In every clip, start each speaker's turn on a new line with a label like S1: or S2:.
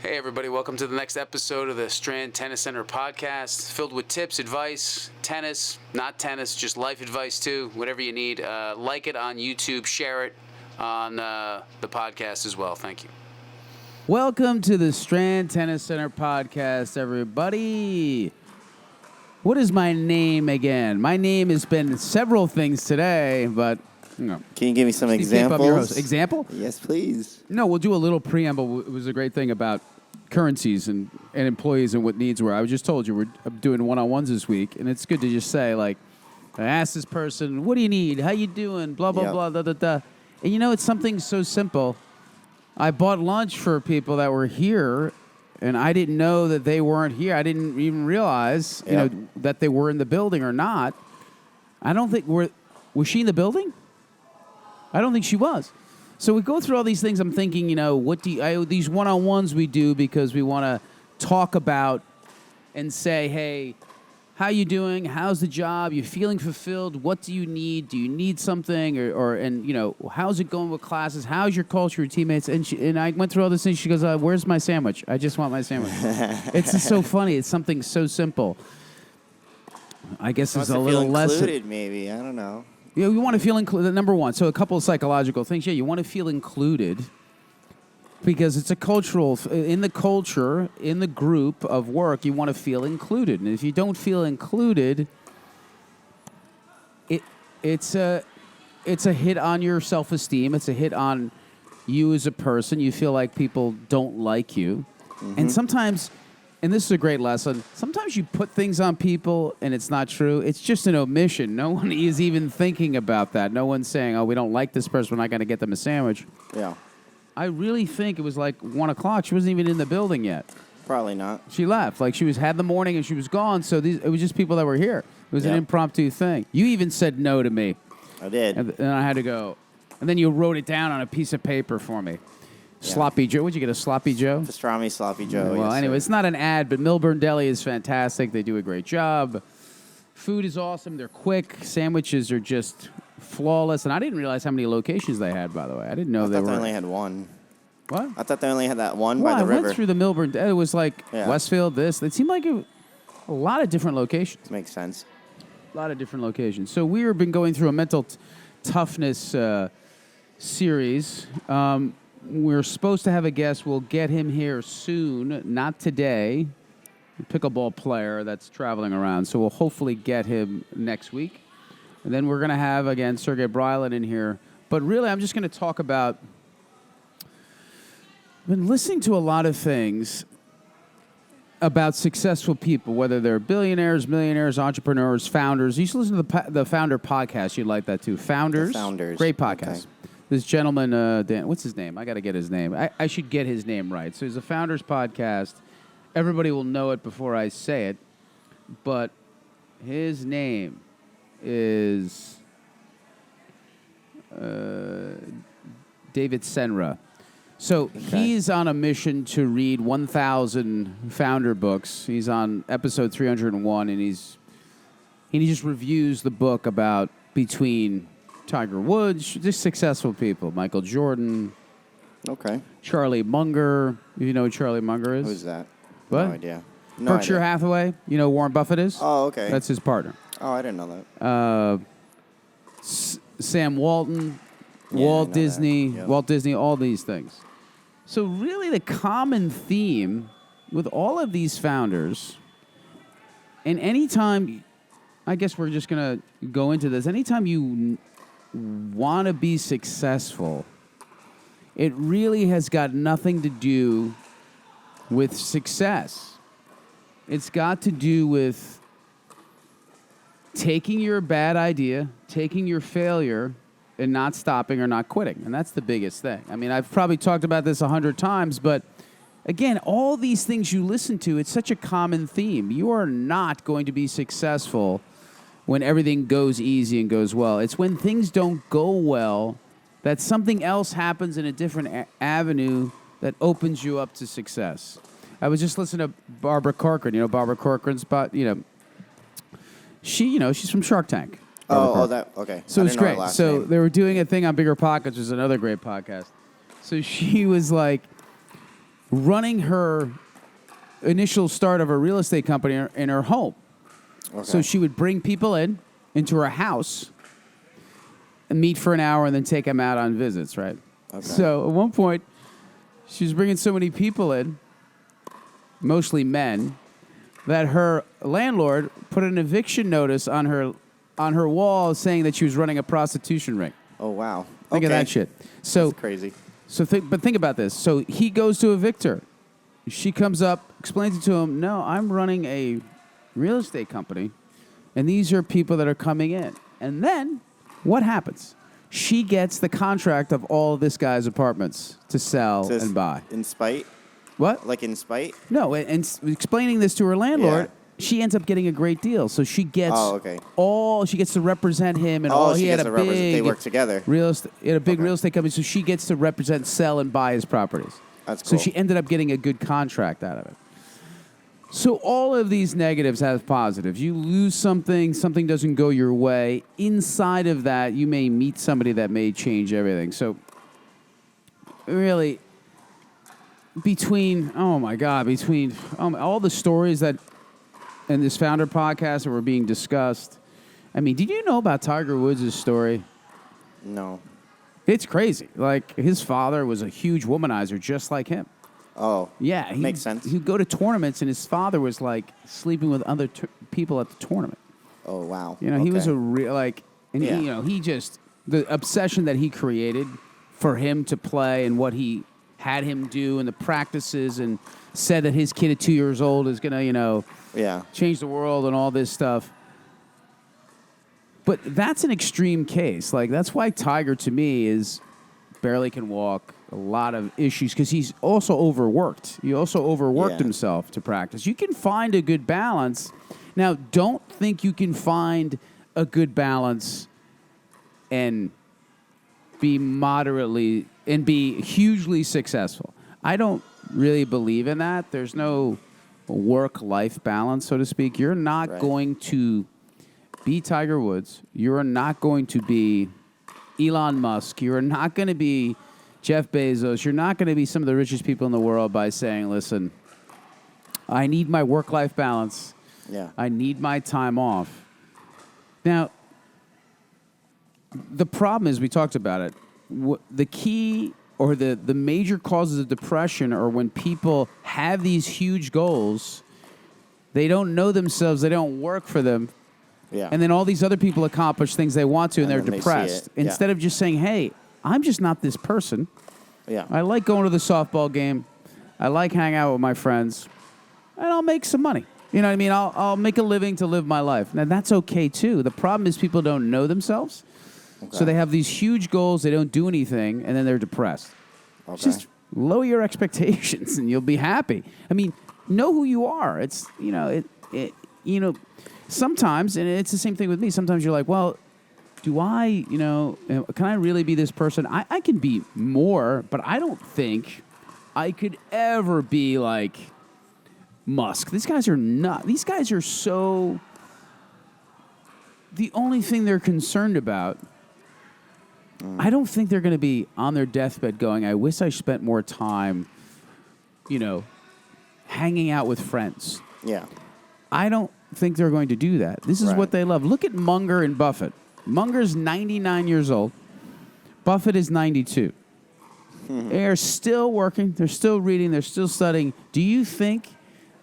S1: Hey everybody, welcome to the next episode of the Strand Tennis Center podcast, filled with tips, advice, tennis, not tennis, just life advice too, whatever you need. Like it on YouTube, share it on the podcast as well. Thank you. Welcome to the Strand Tennis Center podcast, everybody. What is my name again? My name has been several things today, but... No.
S2: Can you give me some examples?
S1: Example?
S2: Yes, please.
S1: No, we'll do a little preamble. It was a great thing about currencies and employees and what needs were. I just told you we're doing one-on-ones this week, and it's good to just say, like, I asked this person, what do you need? How you doing? Blah, blah, blah, da, da, da. And, you know, it's something so simple. I bought lunch for people that were here, and I didn't know that they weren't here. I didn't even realize, you know, that they were in the building or not. I don't think was she in the building? I don't think she was. So we go through all these things. I'm thinking, you know, these one-on-ones we do because we want to talk about and say, hey, how you doing? How's the job? You feeling fulfilled? What do you need? Do you need something? And you know, how's it going with classes? How's your culture, your teammates? And I went through all this things. She goes, where's my sandwich? I just want my sandwich. It's just so funny. It's something so simple. I guess it's a little less
S2: included, maybe. I don't know.
S1: Yeah, you want to feel included, number one. So a couple of psychological things. Yeah, you want to feel included because it's a cultural, in the culture, in the group of work, you want to feel included. And if you don't feel included, it's a hit on your self-esteem. It's a hit on you as a person. You feel like people don't like you. Mm-hmm. And sometimes... And this is a great lesson. Sometimes you put things on people and it's not true. It's just an omission. No one is even thinking about that. No one's saying, oh, we don't like this person. We're not going to get them a sandwich.
S2: Yeah.
S1: I really think it was like 1 o'clock. She wasn't even in the building yet.
S2: Probably not.
S1: She left. Like she had the morning and she was gone. So it was just people that were here. It was an impromptu thing. You even said no to me.
S2: I did.
S1: And I had to go. And then you wrote it down on a piece of paper for me. Sloppy Joe. Would you get a Sloppy Joe?
S2: Pastrami Sloppy Joe.
S1: Well,
S2: yes,
S1: anyway,
S2: sir.
S1: It's not an ad, but Milburn Deli is fantastic. They do a great job. Food is awesome. They're quick. Sandwiches are just flawless. And I didn't realize how many locations they had, by the way. I didn't know
S2: I
S1: they
S2: thought
S1: were.
S2: they only had one.
S1: What?
S2: I thought they only had that one
S1: Well,
S2: by the river.
S1: I went through the Milburn. It was like Westfield, this. It seemed like a lot of different locations.
S2: Makes sense.
S1: A lot of different locations. So we've been going through a mental toughness series. We're supposed to have a guest. We'll get him here soon, not today. A pickleball player that's traveling around. So we'll hopefully get him next week. And then we're going to have, again, Sergey Brylan in here. But really, I'm just going to talk about... I've been listening to a lot of things about successful people, whether they're billionaires, millionaires, entrepreneurs, founders. You should listen to the Founder podcast. You'd like that, too. Founders. Great podcast. Okay. This gentleman, Dan, what's his name? I got to get his name. I should get his name right. So he's a Founders podcast. Everybody will know it before I say it. But his name is David Senra. So he's on a mission to read 1,000 founder books. He's on episode 301, and he just reviews the book about between... Tiger Woods, just successful people. Michael Jordan.
S2: Okay.
S1: Charlie Munger. You know who Charlie Munger is?
S2: Who's that?
S1: What?
S2: No idea.
S1: Berkshire Hathaway. You know who Warren Buffett is?
S2: Oh, okay.
S1: That's his partner.
S2: Oh, I didn't know that.
S1: Sam Walton, Walt Disney, all these things. So really the common theme with all of these founders, and anytime, I guess we're just going to go into this, anytime you want to be successful, it really has got nothing to do with success. It's got to do with taking your bad idea, taking your failure, and not stopping or not quitting. And that's the biggest thing. I mean, I've probably talked about this 100 times, but again, all these things you listen to, it's such a common theme. You are not going to be successful when everything goes easy and goes well. It's when things don't go well that something else happens in a different avenue that opens you up to success. I was just listening to Barbara Corcoran. You know Barbara Corcoran's, she's from Shark Tank.
S2: Okay.
S1: So it's great. So they were doing a thing on Bigger Pockets, which is another great podcast. So she was like, running her initial start of a real estate company in her home.
S2: Okay.
S1: So she would bring people into her house and meet for an hour and then take them out on visits, right?
S2: Okay.
S1: So at one point, she was bringing so many people in, mostly men, that her landlord put an eviction notice on her wall saying that she was running a prostitution ring.
S2: Oh, wow.
S1: Think of that shit. So
S2: That's crazy.
S1: but think about this. So he goes to evict her. She comes up, explains it to him. No, I'm running a real estate company, and these are people that are coming in. And then what happens? She gets the contract of all of this guy's apartments to sell and buy.
S2: In spite?
S1: What?
S2: Like in spite?
S1: No, and explaining this to her landlord, she ends up getting a great deal. So she gets she gets to represent him, and all he had a big
S2: they work together.
S1: Real estate company, so she gets to represent, sell, and buy his properties.
S2: That's cool.
S1: So she ended up getting a good contract out of it. So all of these negatives have positives. You lose something doesn't go your way. Inside of that, you may meet somebody that may change everything. So really, between all the stories that in this Founder podcast that were being discussed, I mean, did you know about Tiger Woods' story?
S2: No.
S1: It's crazy. Like, his father was a huge womanizer just like him.
S2: Oh.
S1: Yeah.
S2: Makes sense.
S1: He'd go to tournaments, and his father was, like, sleeping with other people at the tournament.
S2: Oh, wow.
S1: You know, he was a real, like, and he just, the obsession that he created for him to play and what he had him do and the practices, and said that his kid at 2 years old is going to, change the world and all this stuff. But that's an extreme case. Like, that's why Tiger, to me, is barely can walk, a lot of issues, because he's also overworked. He also overworked himself to practice. You can find a good balance. Now, don't think you can find a good balance and be hugely successful. I don't really believe in that. There's no work-life balance, so to speak. You're not going to be Tiger Woods. You're not going to be Elon Musk. You're not going to be Jeff Bezos. You're not going to be some of the richest people in the world by saying, listen, I need my work-life balance.
S2: Yeah.
S1: I need my time off. Now, the problem is, we talked about it, the key or the major causes of depression are when people have these huge goals, they don't know themselves, they don't work for them, and then all these other people accomplish things they want to, and they're depressed. Instead of just saying, hey, I'm just not this person.
S2: Yeah.
S1: I like going to the softball game. I like hanging out with my friends. And I'll make some money. You know what I mean? I'll make a living to live my life. Now, that's okay, too. The problem is people don't know themselves. Okay. So they have these huge goals. They don't do anything, and then they're depressed.
S2: Okay.
S1: Just lower your expectations, and you'll be happy. I mean, know who you are. It's, sometimes, and it's the same thing with me, sometimes you're like, well, do I, can I really be this person? I can be more, but I don't think I could ever be like Musk. These guys are not. These guys are so. The only thing they're concerned about, I don't think they're going to be on their deathbed going, I wish I spent more time, hanging out with friends.
S2: Yeah.
S1: I don't think they're going to do that. This is what they love. Look at Munger and Buffett. Munger's 99 years old. Buffett is 92. They are still working. They're still reading. They're still studying. Do you think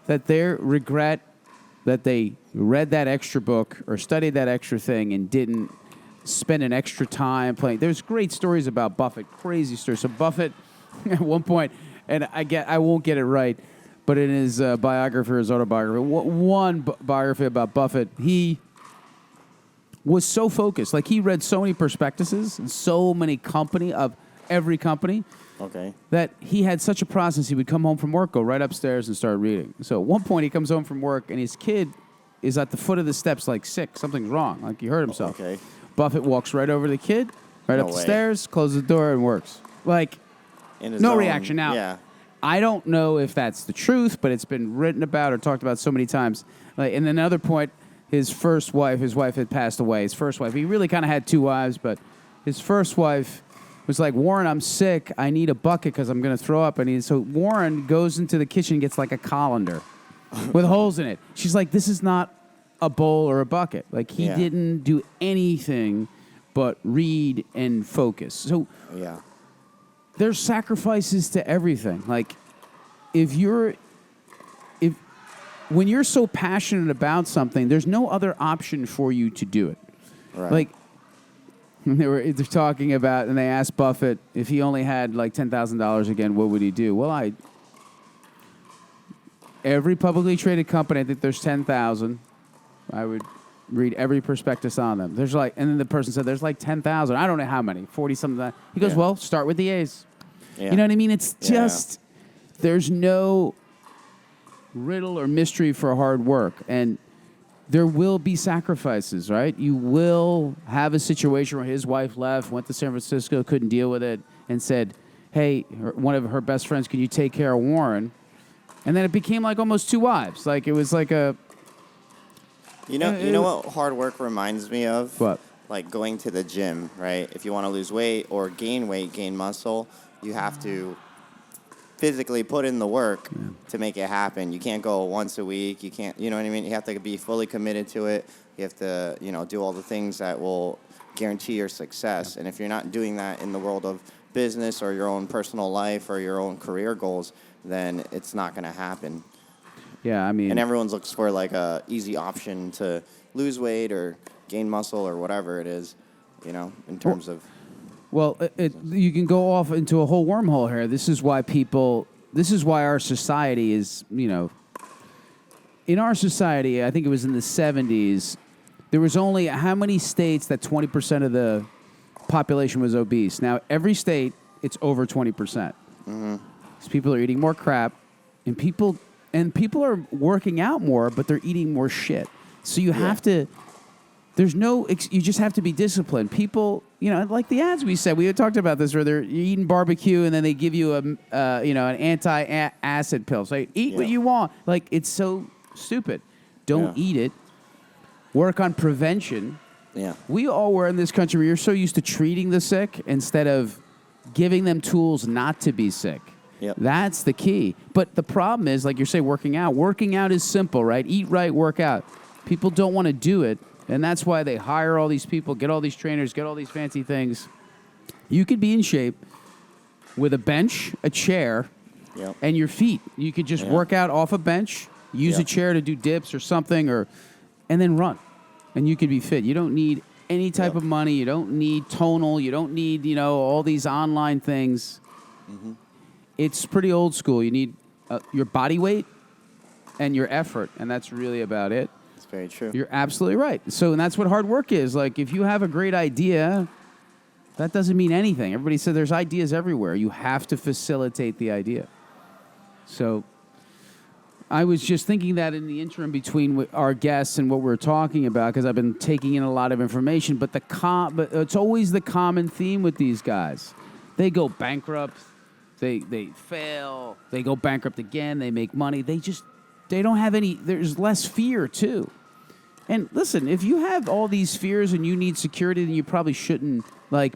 S1: that they regret that they read that extra book or studied that extra thing and didn't spend an extra time playing? There's great stories about Buffett, crazy stories. So Buffett, at one point, and I won't get it right, but in his biography or his autobiography, one biography about Buffett, he was so focused. Like, he read so many prospectuses and so many of every company that he had such a process. He would come home from work, go right upstairs and start reading. So at one point he comes home from work and his kid is at the foot of the steps, like sick. Something's wrong. Like, he hurt himself. Okay. Buffett walks right over to the kid, right up the stairs, closes the door, and works. Like, no reaction. Now, I don't know if that's the truth, but it's been written about or talked about so many times. Like, and another point, his wife had passed away. His first wife, he really kind of had two wives, but his first wife was like, Warren, I'm sick. I need a bucket because I'm going to throw up. So Warren goes into the kitchen and gets like a colander with holes in it. She's like, this is not a bowl or a bucket. Like, he didn't do anything but read and focus. So there's sacrifices to everything. Like, when you're so passionate about something, there's no other option for you to do it.
S2: Right.
S1: Like, they're talking about, and they asked Buffett if he only had like $10,000 again, what would he do? Well, every publicly traded company, I think there's 10,000. I would read every prospectus on them. There's like, and then the person said there's like 10,000. I don't know how many, 40 something. He goes, well, start with the A's. Yeah. You know what I mean? It's just there's no riddle or mystery for hard work, and there will be sacrifices, right? You will have a situation where his wife left, went to San Francisco, couldn't deal with it, and said, hey, one of her best friends, can you take care of Warren? And then it became like almost two wives. Like, it was like a...
S2: You know what hard work reminds me of?
S1: What?
S2: Like going to the gym, right? If you want to lose weight or gain weight, gain muscle, you have to physically put in the work to make it happen. You can't go once a week. You can't, you know what I mean? You have to be fully committed to it. You have to, do all the things that will guarantee your success. And if you're not doing that in the world of business or your own personal life or your own career goals, then it's not going to happen.
S1: Yeah, I mean...
S2: And everyone looks for like a easy option to lose weight or gain muscle or whatever it is, in terms of...
S1: Well, you can go off into a whole wormhole here. This is why our society is, in our society, I think it was in the 70s, there was only how many states that 20% of the population was obese. Now, every state, it's over 20%. Mm-hmm. Because people are eating more crap, and people are working out more, but they're eating more shit. So you have to... you just have to be disciplined. People, like the ads we said, we had talked about this where you're eating barbecue and then they give you an anti-acid pill. So eat what you want. Like, it's so stupid. Don't eat it. Work on prevention.
S2: Yeah.
S1: We all were in this country where you're so used to treating the sick instead of giving them tools not to be sick.
S2: Yep.
S1: That's the key. But the problem is, like you say, working out. Working out is simple, right? Eat right, work out. People don't want to do it. And that's why they hire all these people, get all these trainers, get all these fancy things. You could be in shape with a bench, a chair, and your feet. You could just work out off a bench, use a chair to do dips or something, and then run. And you could be fit. You don't need any type of money. You don't need tonal. You don't need, all these online things. Mm-hmm. It's pretty old school. You need your body weight and your effort, and that's really about it.
S2: Very true.
S1: You're absolutely right. So, and that's what hard work is. Like, if you have a great idea, that doesn't mean anything. Everybody said there's ideas everywhere. You have to facilitate the idea. So, I was just thinking that in the interim between our guests and what we're talking about, because I've been taking in a lot of information. But but it's always the common theme with these guys. They go bankrupt. They fail. They go bankrupt again. They make money. They don't have any. There's less fear too. And listen, if you have all these fears and you need security, then you probably shouldn't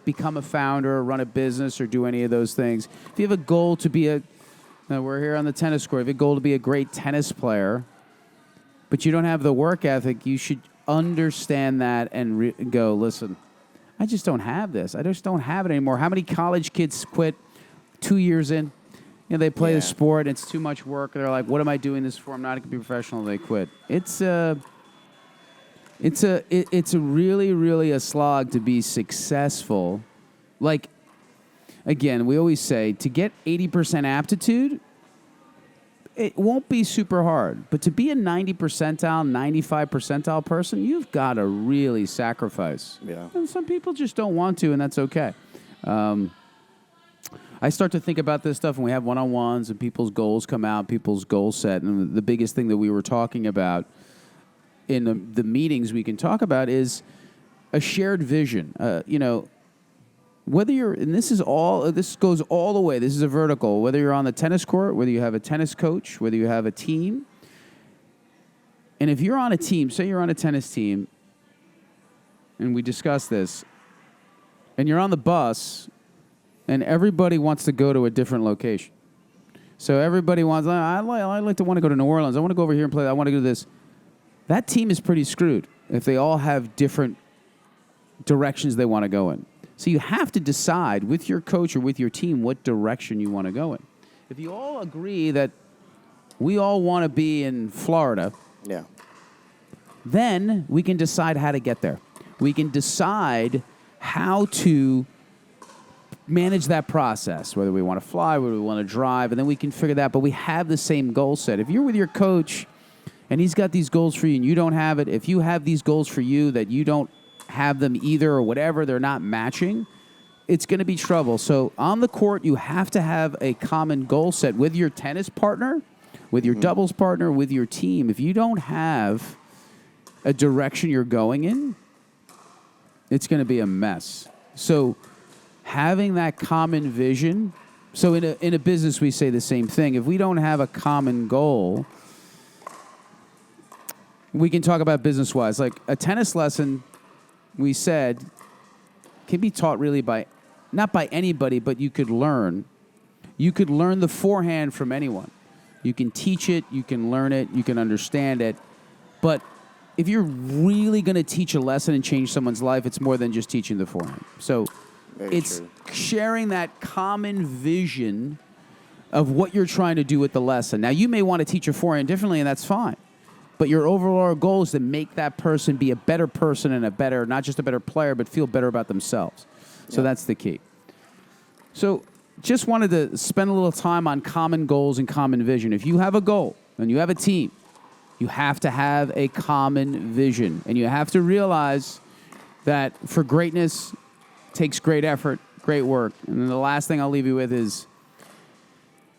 S1: become a founder or run a business or do any of those things. If you have a goal to be we're here on the tennis court. If you have a goal to be a great tennis player, but you don't have the work ethic, you should understand that and go, listen, I just don't have this. I just don't have it anymore. How many college kids quit 2 years in? They play the sport, and it's too much work. They're like, what am I doing this for? I'm not going to be professional. And they quit. It's really, really a slog to be successful. Like, again, we always say, to get 80% aptitude, it won't be super hard. But to be a 90 percentile, 95 percentile person, you've got to really sacrifice.
S2: Yeah.
S1: And some people just don't want to, and that's okay. I start to think about this stuff when we have one-on-ones and people's goals come out, people's goals set. And the biggest thing that we were talking about in the meetings we can talk about is a shared vision. Whether you're, and this goes all the way, this is a vertical, whether you're on the tennis court, whether you have a tennis coach, whether you have a team. And if you're on a team, say you're on a tennis team, and we discussed this, and you're on the bus, and everybody wants to go to a different location. So everybody wants, I like to want to go to New Orleans. I want to go over here and play. I want to do this. That team is pretty screwed if they all have different directions they want to go in. So you have to decide with your coach or with your team what direction you want to go in. If you all agree that we all want to be in Florida,
S2: Yeah.
S1: then we can decide how to get there. We can decide how to manage that process, whether we want to fly, whether we want to drive, and then we can figure that. But we have the same goal set. If you're with your coach and he's got these goals for you and you don't have it, if you have these goals for you that you don't have them either or whatever, they're not matching, it's going to be trouble. So on the court, you have to have a common goal set with your tennis partner, with your doubles partner, with your team. If you don't have a direction you're going in, it's going to be a mess. So having that common vision, so in a business we say the same thing. If we don't have a common goal, we can talk about business-wise. Like a tennis lesson, we said, can be taught really not by anybody, but you could learn. You could learn the forehand from anyone. You can teach it, you can learn it, you can understand it. But if you're really going to teach a lesson and change someone's life, it's more than just teaching the forehand. So it's sharing that common vision of what you're trying to do with the lesson. Now, you may want to teach a forehand differently, and that's fine. But your overall goal is to make that person be a better person and not just a better player, but feel better about themselves. So that's the key. So just wanted to spend a little time on common goals and common vision. If you have a goal and you have a team, you have to have a common vision. And you have to realize that for greatness takes great effort, great work. And then the last thing I'll leave you with is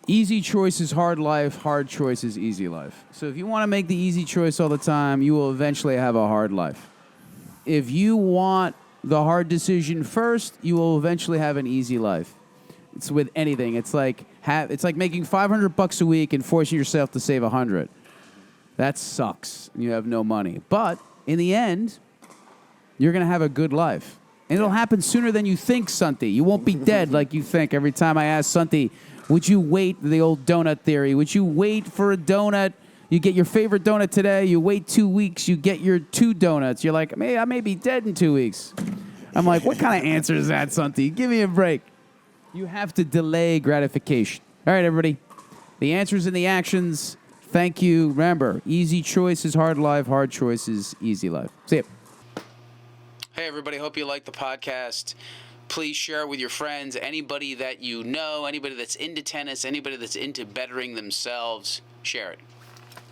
S1: easy choice is hard life, hard choice is easy life. So if you want to make the easy choice all the time, you will eventually have a hard life. If you want the hard decision first, you will eventually have an easy life. It's with anything. It's like making $500 a week and forcing yourself to save $100. That sucks. You have no money. But in the end, you're going to have a good life. And it'll happen sooner than you think, Santi. You won't be dead like you think. Every time I ask Santi, would you wait, the old donut theory, would you wait for a donut? You get your favorite donut today, you wait 2 weeks, you get your 2 donuts. You're like, I may be dead in 2 weeks. I'm like, what kind of answer is that, Santi? Give me a break. You have to delay gratification. All right, everybody. The answers and the actions. Thank you. Remember, easy choice is hard life, hard choice is easy life. See ya. Hey, everybody. Hope you like the podcast. Please share it with your friends, anybody that you know, anybody that's into tennis, anybody that's into bettering themselves. Share it.